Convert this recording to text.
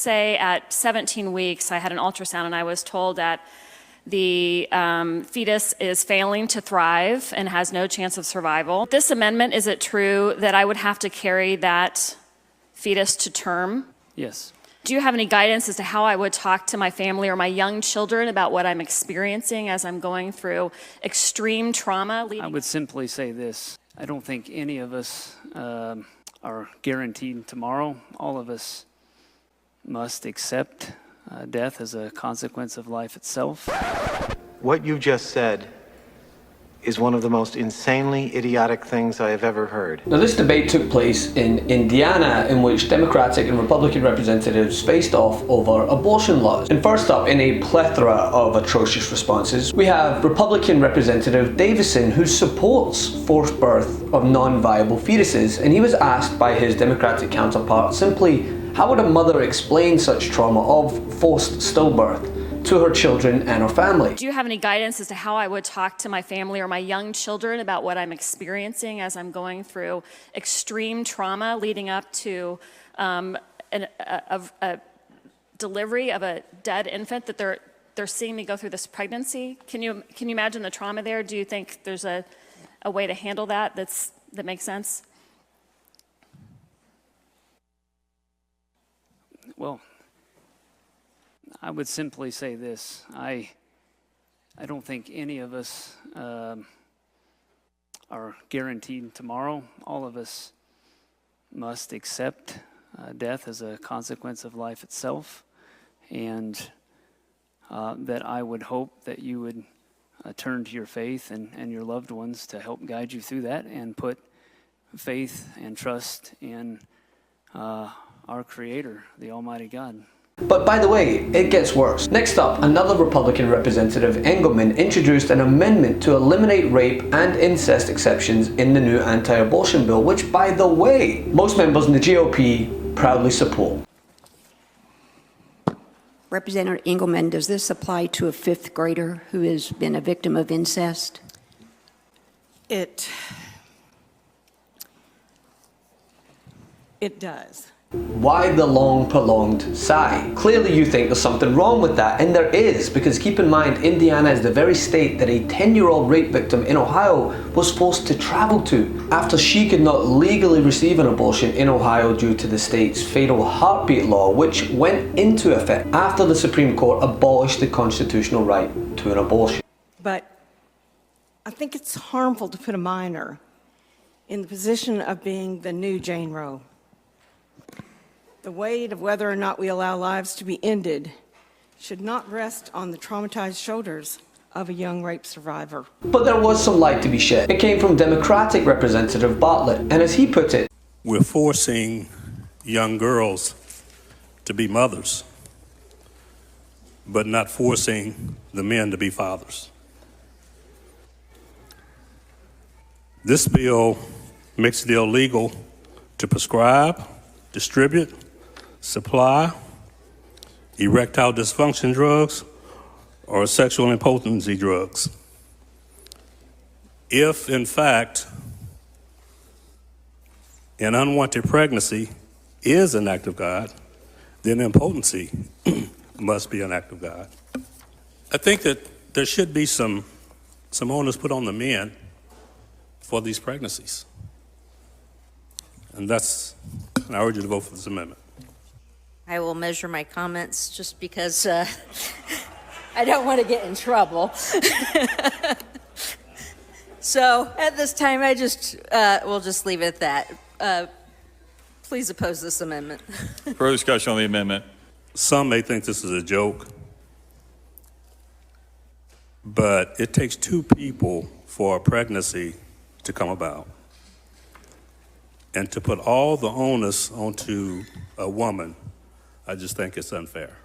say at 17 weeks, I had an ultrasound and I was told that the fetus is failing to thrive and has no chance of survival. This amendment, is it true that I would have to carry that fetus to term? Yes. Do you have any guidance as to how I would talk to my family or my young children about what I'm experiencing as I'm going through extreme trauma? I would simply say this. I don't think any of us are guaranteed tomorrow. All of us must accept death as a consequence of life itself. What you just said is one of the most insanely idiotic things I have ever heard. Now, this debate took place in Indiana, in which Democratic and Republican representatives faced off over abortion laws. And first up, in a plethora of atrocious responses, we have Republican Representative Davison, who supports forced birth of non-viable fetuses, and he was asked by his Democratic counterpart simply, how would a mother explain such trauma of forced stillbirth to her children and her family? Do you have any guidance as to how I would talk to my family or my young children about what I'm experiencing as I'm going through extreme trauma leading up to a delivery of a dead infant, that they're seeing me go through this pregnancy? Can you imagine the trauma there? Do you think there's a way to handle that that makes sense? Well, I would simply say this. I don't think any of us are guaranteed tomorrow. All of us must accept death as a consequence of life itself, and that I would hope that you would turn to your faith and your loved ones to help guide you through that and put faith and trust in our Creator, the Almighty God. But by the way, it gets worse. Next up, another Republican representative, Engelman, introduced an amendment to eliminate rape and incest exceptions in the new anti-abortion bill, which, by the way, most members in the GOP proudly support. Representative Engelman, does this apply to a fifth grader who has been a victim of incest? It does. Why the long prolonged sigh? Clearly you think there's something wrong with that, and there is, because keep in mind, Indiana is the very state that a 10-year-old rape victim in Ohio was forced to travel to after she could not legally receive an abortion in Ohio due to the state's fatal heartbeat law, which went into effect after the Supreme Court abolished the constitutional right to an abortion. But I think it's harmful to put a minor in the position of being the new Jane Roe. The weight of whether or not we allow lives to be ended should not rest on the traumatized shoulders of a young rape survivor. But there was some light to be shed. It came from Democratic Representative Bartlett, and as he put it, we're forcing young girls to be mothers, but not forcing the men to be fathers. This bill makes it illegal to prescribe, distribute, supply erectile dysfunction drugs or sexual impotency drugs. If, in fact, an unwanted pregnancy is an act of God, then impotency must be an act of God. I think that there should be some onus put on the men for these pregnancies. And I urge you to vote for this amendment. I will measure my comments just because I don't want to get in trouble. So at this time, we'll just leave it at that. Please oppose this amendment. Further discussion on the amendment. Some may think this is a joke, but it takes two people for a pregnancy to come about. And to put all the onus onto a woman, I just think it's unfair.